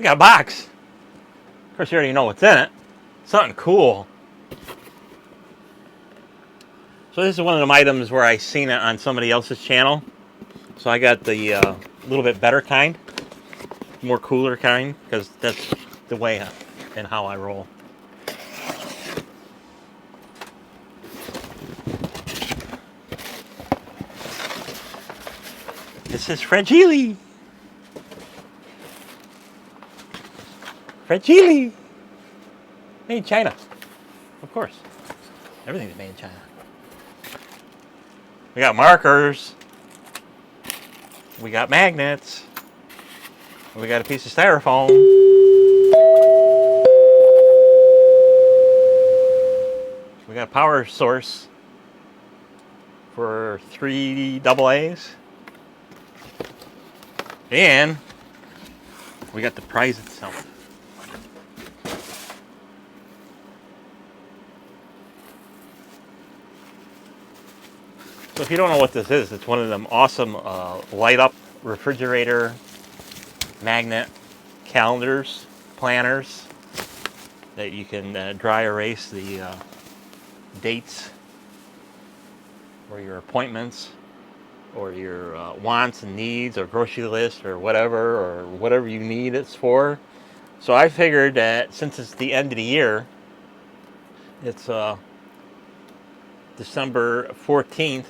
got a box. Of course, you already know what's in it. Something cool. So this is one of them items where I seen it on somebody else's channel. So I got the little bit better kind, more cooler kind, because that's the way and how I roll. This is fragile. Fragile. Made in China. Of course. Everything's made in China. We got markers. We got magnets. We got a piece of styrofoam. We got a power source for 3 AA's. And we got the prize itself. So if you don't know what this is, it's one of them awesome light up refrigerator magnet calendars, planners that you can dry erase the dates or your appointments or your wants and needs or grocery list or whatever you need it's for. So I figured that since it's the end of the year, it's December 14th,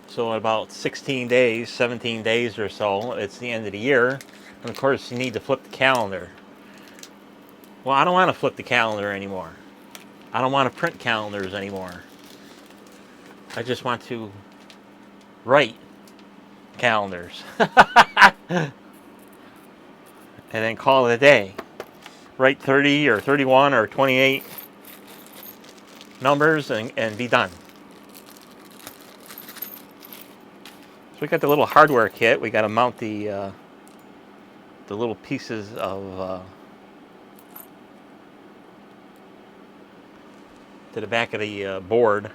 so in about 16 days, 17 days or so, it's the end of the year. And of course, you need to flip the calendar. Well, I don't want to flip the calendar anymore. I don't want to print calendars anymore. I just want to write calendars. And then call it a day. Write 30 or 31 or 28 numbers and be done. So we got the little hardware kit. We got to mount the little pieces of to the back of the board.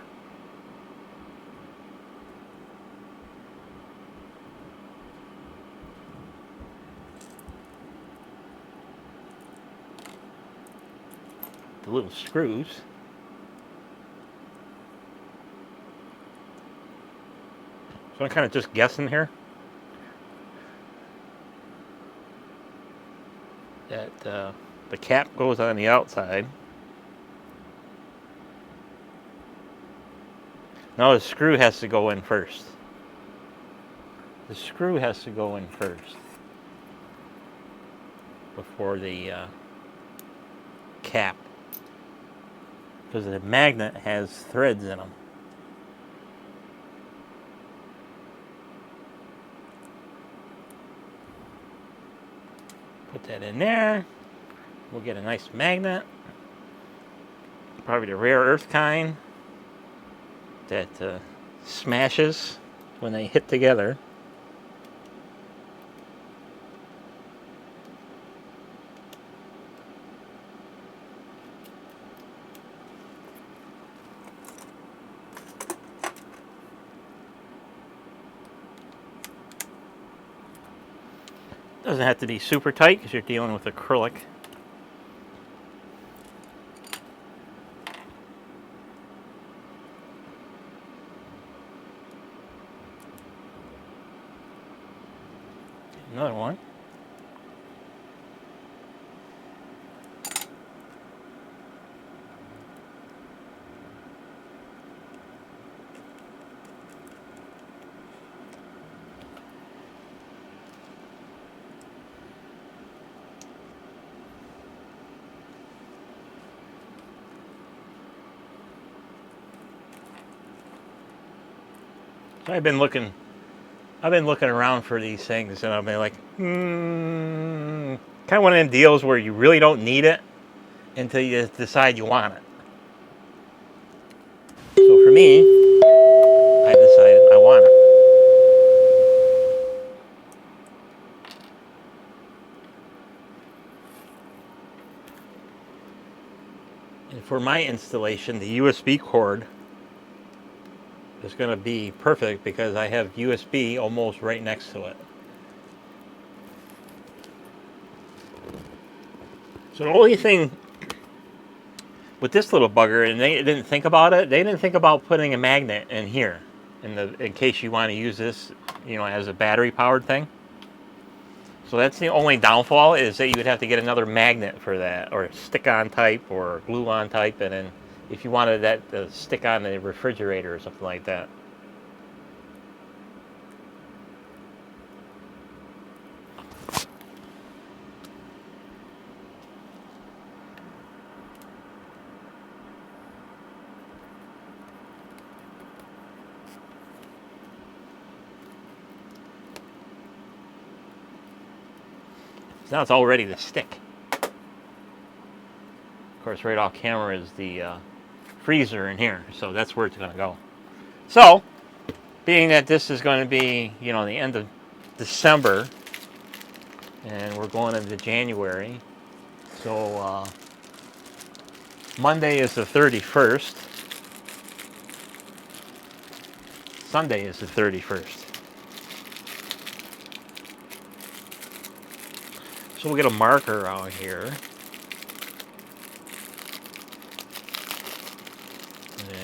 The little screws. So I'm kind of just guessing here that the cap goes on the outside. No, the screw has to go in first. The screw has to go in first before the cap, because the magnet has threads in them. Put that in there. We'll get a nice magnet. Probably the rare earth kind that smashes when they hit together. Doesn't have to be super tight because you're dealing with acrylic. Another one. So I've been looking around for these things, and I've been like, kind of one of them deals where you really don't need it until you decide you want it. So for me, I decided I want it. And for my installation, the USB cord is going to be perfect because I have USB almost right next to it. So the only thing with this little bugger, and they didn't think about it, they didn't think about putting a magnet in here in case you want to use this, you know, as a battery powered thing. So that's the only downfall, is that you would have to get another magnet for that, or stick-on type, or glue-on type, and then if you wanted that to stick on the refrigerator or something like that. So now it's all ready to stick. Of course, right off camera is the freezer in here, so that's where it's going to go. So, being that this is going to be, you know, the end of December, and we're going into January, so Monday is the 31st. Sunday is the 31st. So we'll get a marker out here.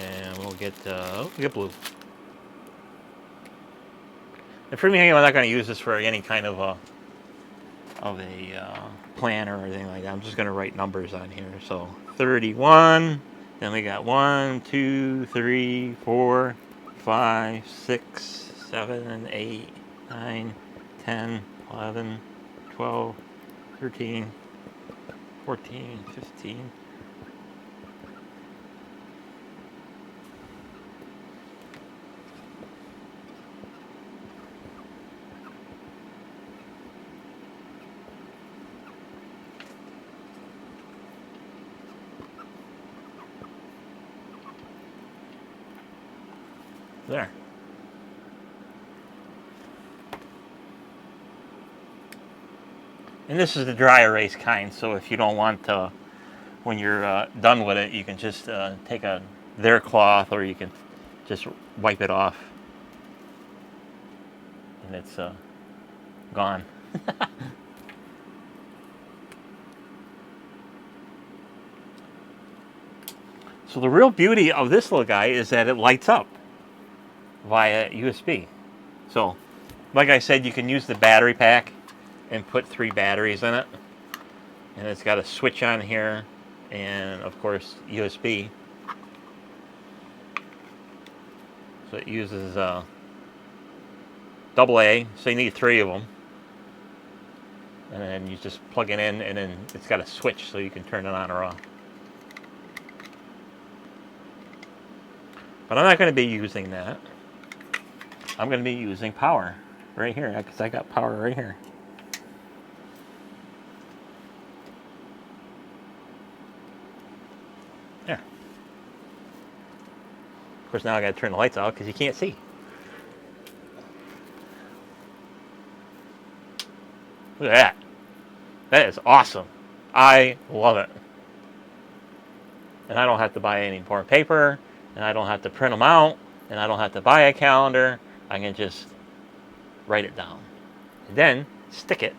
And we'll get blue. And for me, I'm not going to use this for any kind of a plan or anything like that. I'm just going to write numbers on here. So 31. Then we got 1, 2, 3, 4, 5, 6, 7, 8, 9, 10, 11, 12, 13, 14, 15. There. And this is the dry erase kind, so if you don't want to, when you're done with it, you can just take their cloth, or you can just wipe it off, and it's gone. So the real beauty of this little guy is that it lights up via USB. So, like I said, you can use the battery pack and put 3 batteries in it, and it's got a switch on here, and of course USB. So it uses AA, so you need 3 of them, and then you just plug it in, and then it's got a switch so you can turn it on or off. But I'm not going to be using that. I'm going to be using power right here, because I got power right here. There. Of course, now I got to turn the lights out because you can't see. Look at that. That is awesome. I love it. And I don't have to buy any more paper, and I don't have to print them out, and I don't have to buy a calendar. I can just write it down. And then stick it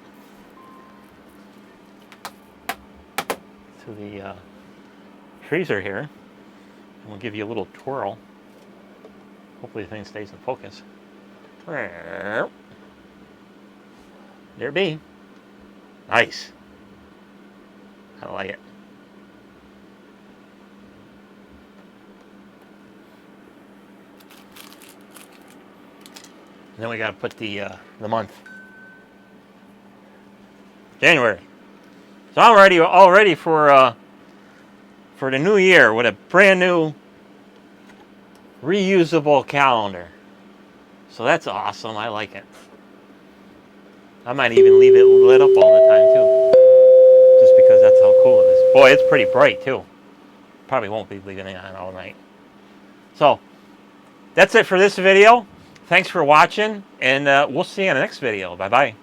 to the freezer here. And we'll give you a little twirl. Hopefully the thing stays in focus. There it be. Nice. I like it. And then we got to put the month. January. So I'm all ready for the new year with a brand new reusable calendar. So that's awesome. I like it. I might even leave it lit up all the time too, just because that's how cool it is. Boy, it's pretty bright too. Probably won't be leaving it on all night. So that's it for this video. Thanks for watching, and we'll see you in the next video. Bye-bye.